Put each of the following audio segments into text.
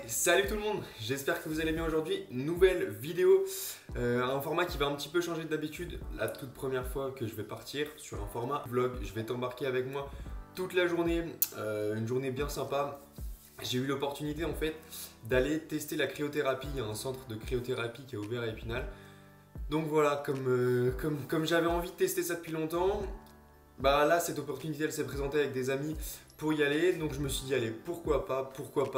Salut tout le monde, j'espère que vous allez bien aujourd'hui. Nouvelle vidéo, un format qui va un petit peu changer d'habitude. La toute première fois que je vais partir sur un format vlog, je vais t'embarquer avec moi toute la journée, une journée bien sympa. J'ai eu l'opportunité en fait d'aller tester la cryothérapie. Il y a un centre de cryothérapie qui est ouvert à Épinal. Donc voilà, comme j'avais envie de tester ça depuis longtemps, bah là cette opportunité elle s'est présentée avec des amis pour y aller. Donc je me suis dit allez, pourquoi pas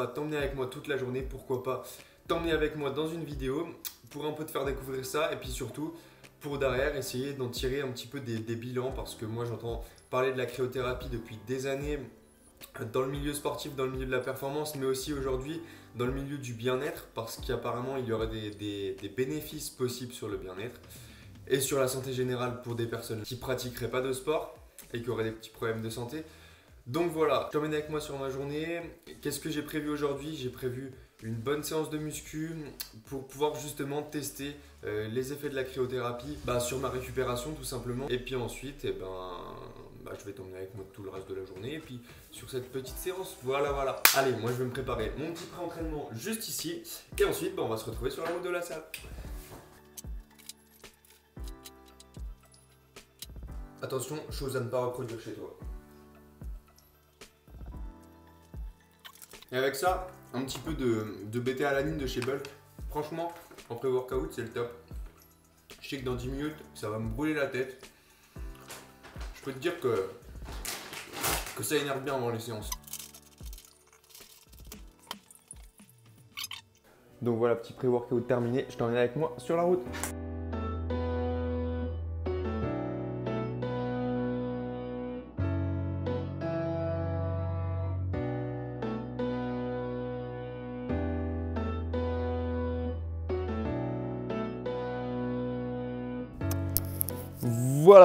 t'emmener avec moi toute la journée, pourquoi pas t'emmener avec moi dans une vidéo pour un peu te faire découvrir ça, et puis surtout pour derrière essayer d'en tirer un petit peu des bilans, parce que moi j'entends parler de la cryothérapie depuis des années dans le milieu sportif, dans le milieu de la performance, mais aussi aujourd'hui dans le milieu du bien-être, parce qu'apparemment il y aurait des bénéfices possibles sur le bien-être et sur la santé générale pour des personnes qui pratiqueraient pas de sport et qui auraient des petits problèmes de santé. Donc voilà, je t'emmène avec moi sur ma journée. Qu'est-ce que j'ai prévu aujourd'hui? J'ai prévu une bonne séance de muscu pour pouvoir justement tester les effets de la cryothérapie sur ma récupération tout simplement. Et puis ensuite, je vais t'emmener avec moi tout le reste de la journée. Et puis sur cette petite séance, voilà. Allez, moi je vais me préparer mon petit pré-entraînement juste ici. Et ensuite, on va se retrouver sur la route de la salle. Attention, chose à ne pas reproduire chez toi. Et avec ça, un petit peu de bêta-alanine de chez Bulk. Franchement, en pré-workout, c'est le top. Je sais que dans 10 minutes, ça va me brûler la tête. Je peux te dire que ça énerve bien avant les séances. Donc voilà, petit pré-workout terminé. Je t'emmène avec moi sur la route.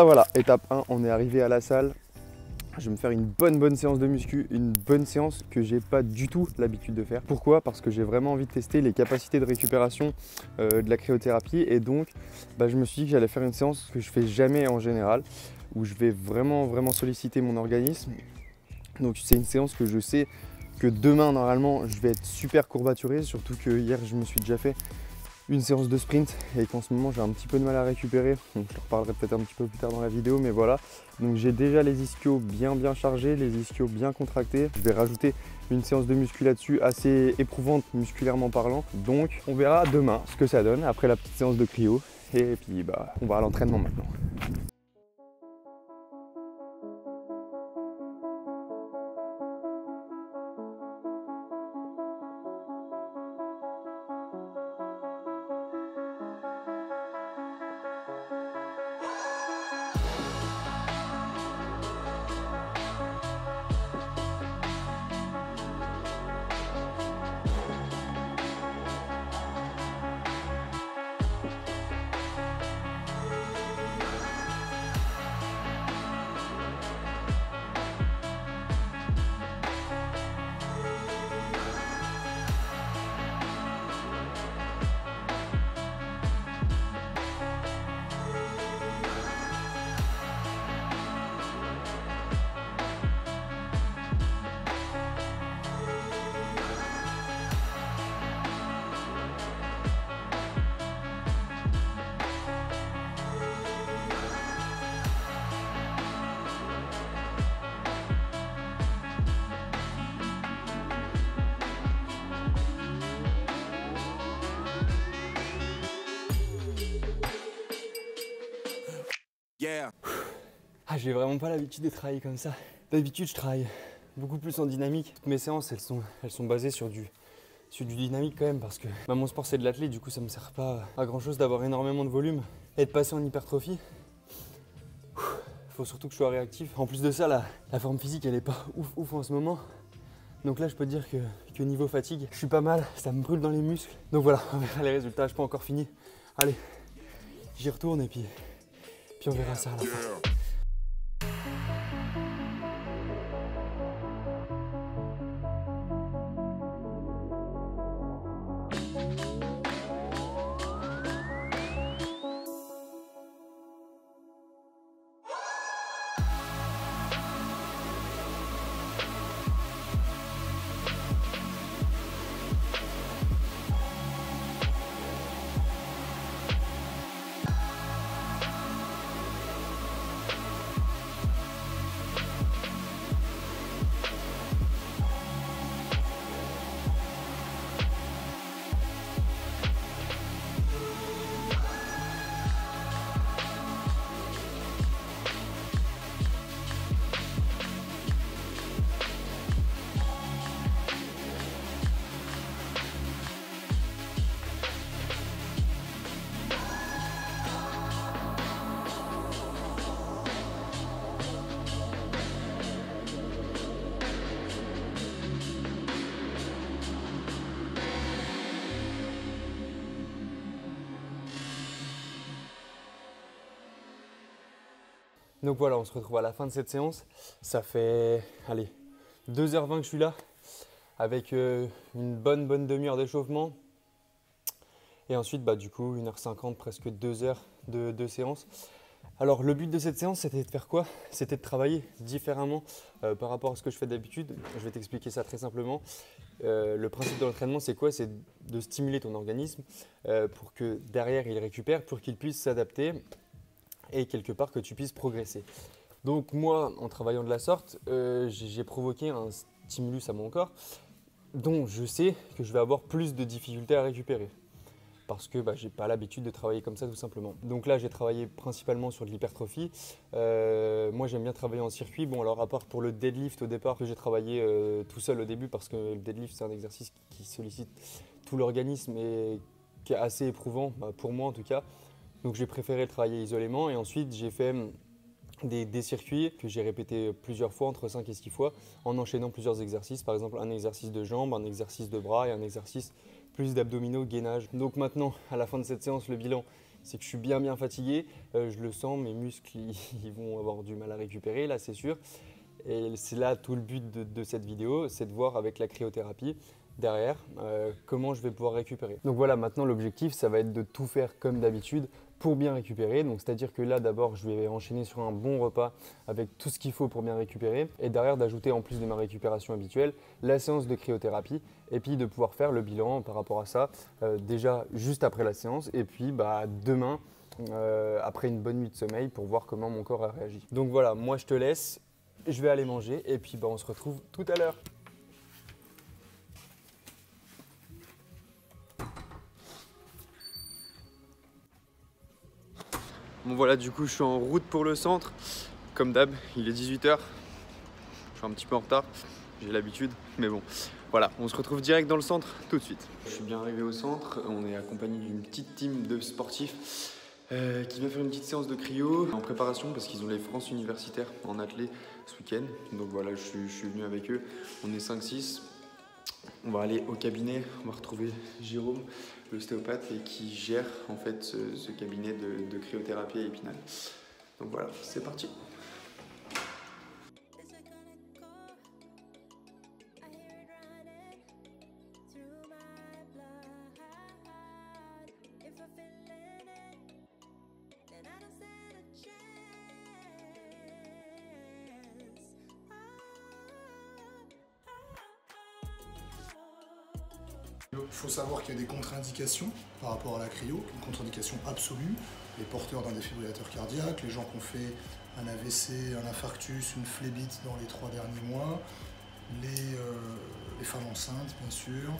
Voilà, étape 1, on est arrivé à la salle. Je vais me faire une bonne séance de muscu, une bonne séance que j'ai pas du tout l'habitude de faire. Pourquoi? Parce que j'ai vraiment envie de tester les capacités de récupération de la cryothérapie, et donc je me suis dit que j'allais faire une séance que je fais jamais en général, où je vais vraiment solliciter mon organisme. Donc c'est une séance que je sais que demain normalement je vais être super courbaturé, surtout que hier je me suis déjà fait une séance de sprint et qu'en ce moment j'ai un petit peu de mal à récupérer, donc je te reparlerai peut-être un petit peu plus tard dans la vidéo, mais voilà. Donc j'ai déjà les ischios bien chargés, les ischios bien contractés. Je vais rajouter une séance de muscu là-dessus assez éprouvante musculairement parlant, donc on verra demain ce que ça donne après la petite séance de cryo, et puis on va à l'entraînement maintenant. Yeah. J'ai vraiment pas l'habitude de travailler comme ça. D'habitude, je travaille beaucoup plus en dynamique. Toutes mes séances, elles sont basées sur du dynamique quand même, parce que mon sport c'est de l'athlète, du coup ça me sert pas à grand chose d'avoir énormément de volume et de passer en hypertrophie. Faut surtout que je sois réactif. En plus de ça, la forme physique elle est pas ouf en ce moment. Donc là je peux te dire que niveau fatigue, je suis pas mal, ça me brûle dans les muscles. Donc voilà, on verra les résultats, je suis pas encore fini. Allez, j'y retourne et puis on verra ça à la fin. Donc voilà, on se retrouve à la fin de cette séance. Ça fait, allez, 2h20 que je suis là, avec une bonne demi-heure d'échauffement. Et ensuite, bah, du coup, 1h50, presque 2 heures de séance. Alors le but de cette séance, c'était de faire quoi? C'était de travailler différemment par rapport à ce que je fais d'habitude. Je vais t'expliquer ça très simplement. Le principe de l'entraînement, c'est quoi? C'est de stimuler ton organisme pour que derrière, il récupère, pour qu'il puisse s'adapter et quelque part que tu puisses progresser. Donc moi, en travaillant de la sorte, j'ai provoqué un stimulus à mon corps dont je sais que je vais avoir plus de difficultés à récupérer. Parce que je n'ai pas l'habitude de travailler comme ça tout simplement. Donc là, j'ai travaillé principalement sur de l'hypertrophie. Moi, j'aime bien travailler en circuit. Bon, alors à part pour le deadlift au départ, que j'ai travaillé tout seul au début parce que le deadlift, c'est un exercice qui sollicite tout l'organisme et qui est assez éprouvant, pour moi en tout cas. Donc j'ai préféré le travailler isolément et ensuite j'ai fait des circuits que j'ai répétés plusieurs fois, entre 5 et 6 fois, en enchaînant plusieurs exercices. Par exemple, un exercice de jambes, un exercice de bras et un exercice plus d'abdominaux, gainage. Donc maintenant, à la fin de cette séance, le bilan, c'est que je suis bien fatigué. Je le sens, mes muscles, ils vont avoir du mal à récupérer, là, c'est sûr. Et c'est là tout le but de cette vidéo, c'est de voir avec la cryothérapie derrière comment je vais pouvoir récupérer. Donc voilà, maintenant l'objectif, ça va être de tout faire comme d'habitude pour bien récupérer. Donc c'est-à-dire que là, d'abord, je vais enchaîner sur un bon repas avec tout ce qu'il faut pour bien récupérer et derrière d'ajouter en plus de ma récupération habituelle la séance de cryothérapie et puis de pouvoir faire le bilan par rapport à ça déjà juste après la séance et puis demain après une bonne nuit de sommeil pour voir comment mon corps a réagi. Donc voilà, moi je te laisse, je vais aller manger et puis on se retrouve tout à l'heure. Bon voilà, du coup je suis en route pour le centre. Comme d'hab, il est 18 h. Je suis un petit peu en retard, j'ai l'habitude, mais bon. Voilà, on se retrouve direct dans le centre tout de suite. Je suis bien arrivé au centre, on est accompagné d'une petite team de sportifs qui vient faire une petite séance de cryo en préparation parce qu'ils ont les France universitaires en athlée ce week-end. Donc voilà, je suis venu avec eux, on est 5-6. On va aller au cabinet, on va retrouver Jérôme, l'ostéopathe, et qui gère en fait ce cabinet de cryothérapie à Épinal. Donc voilà, c'est parti. Il faut savoir qu'il y a des contre-indications par rapport à la cryo, une contre-indication absolue. Les porteurs d'un défibrillateur cardiaque, les gens qui ont fait un AVC, un infarctus, une phlébite dans les 3 derniers mois, les femmes enceintes bien sûr,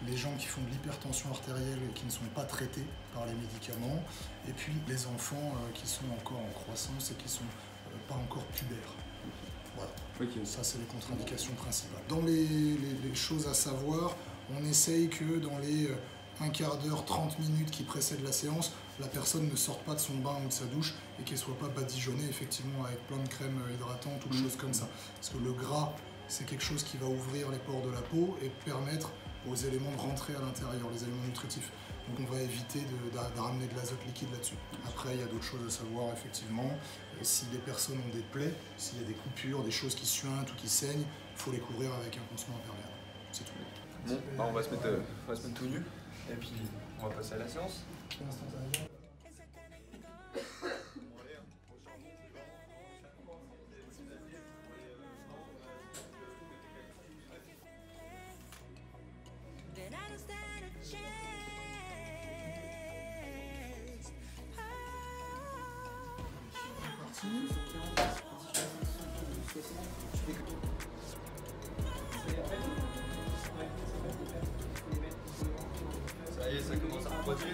les gens qui font de l'hypertension artérielle et qui ne sont pas traités par les médicaments, et puis les enfants qui sont encore en croissance et qui ne sont pas encore pubères. Voilà, okay. Ça c'est les contre-indications principales. Dans les choses à savoir, on essaye que dans les 1/4 d'heure, 30 minutes qui précèdent la séance, la personne ne sorte pas de son bain ou de sa douche et qu'elle ne soit pas badigeonnée effectivement avec plein de crèmes hydratantes ou de choses comme ça. Parce que le gras, c'est quelque chose qui va ouvrir les pores de la peau et permettre aux éléments de rentrer à l'intérieur, les éléments nutritifs. Donc on va éviter de ramener de l'azote liquide là-dessus. Après, il y a d'autres choses à savoir effectivement. Si les personnes ont des plaies, s'il y a des coupures, des choses qui suintent ou qui saignent, il faut les couvrir avec un pansement imperméable. C'est tout. Bon, on va se mettre tout nu et puis on va passer à la séance. Ça y est, ça commence à refroidir.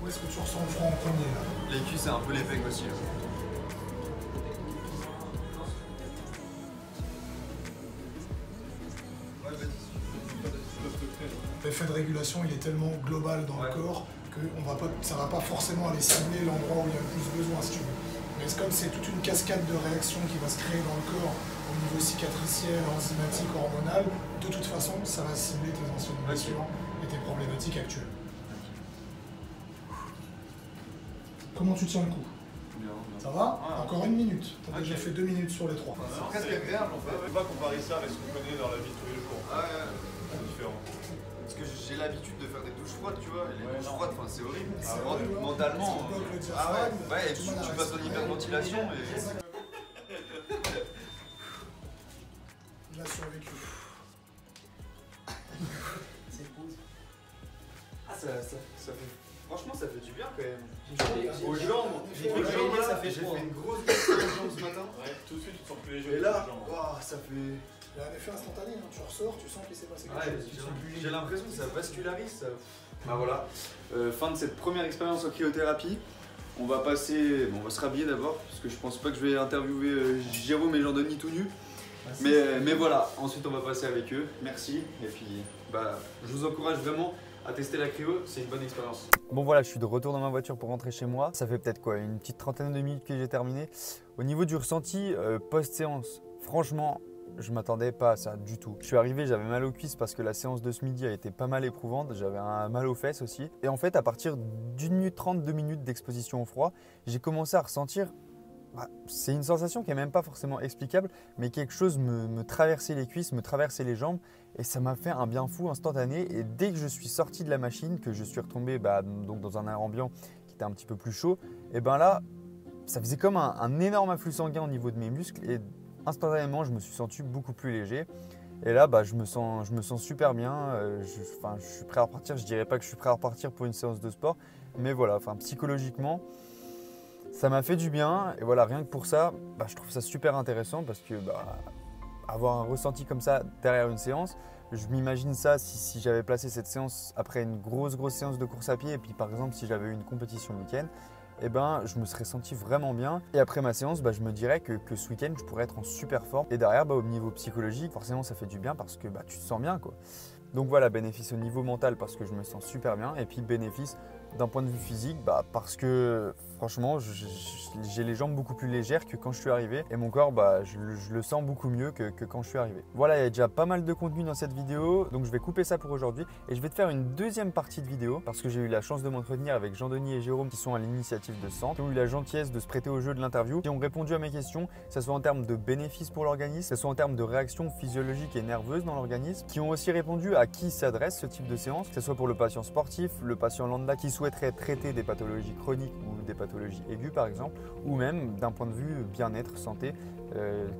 Où est-ce que tu ressens le froid en premier là? Les cuisses, c'est un peu les pecs aussi. L'effet de régulation, il est tellement global dans le corps que ça ne va pas forcément aller cibler l'endroit où il y a le plus besoin, si tu veux. Mais comme c'est toute une cascade de réactions qui va se créer dans le corps au niveau cicatriciel, enzymatique, hormonal, de toute façon, ça va cibler tes anciennes blessures et tes problématiques actuelles. Comment tu tiens le coup? Bien. Ça va? Encore une minute. T'as déjà fait 2 minutes sur les 3. C'est presque agréable en fait. On peut pas comparer ça avec ce qu'on connaît dans la vie de tous les jours. C'est différent. Parce que j'ai l'habitude de faire des douches froides, tu vois. Et les douches non. froides, c'est horrible. C'est Vraiment, horrible, hein. mentalement. Ça bloque le Ah diaphragme, ouais, et t'as tu du mal à passes en respirer. hyperventilation. Et... Il a survécu. C'est cool. Ah, ça fait. Franchement, ça fait du bien quand même. Aux Aux jambes, ça fait j'ai fait une grosse blessure aux jambes ce matin. Ouais, tout de suite, tu te sens plus léger. Et là, les jambes. waouh, ça fait. Il y a un effet instantané, hein. Tu ressors, tu sens qu'il s'est passé quelque Ouais, chose. Tu te sens plus j'ai l'impression que ça vascularise. Ça... Ah voilà, fin de cette première expérience en cryothérapie. On va passer, bon, on va se rhabiller d'abord parce que je pense pas que je vais interviewer Jérôme et Jean-Denis tout nus. Mais voilà, ensuite on va passer avec eux. Merci. Et puis bah, je vous encourage vraiment à tester la cryo, c'est une bonne expérience. Bon voilà, je suis de retour dans ma voiture pour rentrer chez moi. Ça fait peut-être quoi, une petite trentaine de minutes que j'ai terminé. Au niveau du ressenti post-séance, franchement, je m'attendais pas à ça du tout. Je suis arrivé, j'avais mal aux cuisses parce que la séance de ce midi a été pas mal éprouvante. J'avais un mal aux fesses aussi. Et en fait, à partir d'1 minute 30, 2 minutes d'exposition au froid, j'ai commencé à ressentir, c'est une sensation qui n'est même pas forcément explicable, mais quelque chose me traversait les cuisses, me traversait les jambes et ça m'a fait un bien fou instantané. Et dès que je suis sorti de la machine, que je suis retombé donc dans un air ambiant qui était un petit peu plus chaud, et ben là, ça faisait comme un énorme afflux sanguin au niveau de mes muscles et instantanément, je me suis senti beaucoup plus léger. Et là, je me sens super bien. Je suis prêt à repartir. Je dirais pas que je suis prêt à repartir pour une séance de sport, mais voilà, psychologiquement, ça m'a fait du bien. Et voilà, rien que pour ça, je trouve ça super intéressant parce que avoir un ressenti comme ça derrière une séance, je m'imagine ça si j'avais placé cette séance après une grosse séance de course à pied et puis par exemple si j'avais eu une compétition le week-end, je me serais senti vraiment bien. Et après ma séance, je me dirais que ce week-end, je pourrais être en super forme. Et derrière, au niveau psychologique, forcément, ça fait du bien parce que tu te sens bien, quoi. Donc voilà, bénéfice au niveau mental parce que je me sens super bien. Et puis bénéfice d'un point de vue physique, parce que franchement, j'ai les jambes beaucoup plus légères que quand je suis arrivé. Et mon corps, je le sens beaucoup mieux que quand je suis arrivé. Voilà, il y a déjà pas mal de contenu dans cette vidéo. Donc je vais couper ça pour aujourd'hui. Et je vais te faire une deuxième partie de vidéo parce que j'ai eu la chance de m'entretenir avec Jean-Denis et Jérôme qui sont à l'initiative de Centre, qui ont eu la gentillesse de se prêter au jeu de l'interview, qui ont répondu à mes questions, que ce soit en termes de bénéfices pour l'organisme, que ce soit en termes de réactions physiologiques et nerveuses dans l'organisme, qui ont aussi répondu à qui s'adresse ce type de séance, que ce soit pour le patient sportif, le patient lambda qui souhaiterait traiter des pathologies chroniques ou des pathologies aiguës par exemple, ou même d'un point de vue bien-être, santé,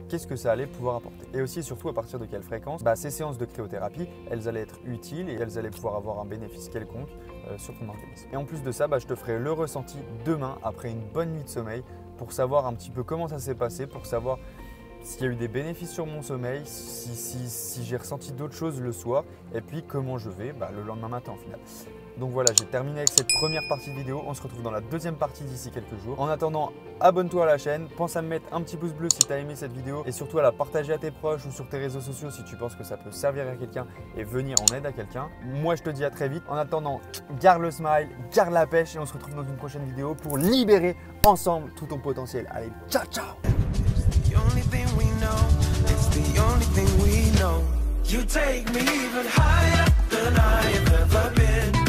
qu'est-ce que ça allait pouvoir apporter. Et aussi et surtout à partir de quelle fréquence ces séances de cryothérapie, elles allaient être utiles et elles allaient pouvoir avoir un bénéfice quelconque sur ton organisme. Et en plus de ça, je te ferai le ressenti demain après une bonne nuit de sommeil pour savoir un petit peu comment ça s'est passé, pour savoir s'il y a eu des bénéfices sur mon sommeil, si j'ai ressenti d'autres choses le soir et puis comment je vais le lendemain matin au final. Donc voilà, j'ai terminé avec cette première partie de vidéo. On se retrouve dans la deuxième partie d'ici quelques jours. En attendant, abonne-toi à la chaîne. Pense à me mettre un petit pouce bleu si tu as aimé cette vidéo et surtout à la partager à tes proches ou sur tes réseaux sociaux si tu penses que ça peut servir à quelqu'un et venir en aide à quelqu'un. Moi, je te dis à très vite. En attendant, garde le smile, garde la pêche et on se retrouve dans une prochaine vidéo pour libérer ensemble tout ton potentiel. Allez, ciao, ciao! The only thing we know, it's the only thing we know. You take me even higher than I have ever been.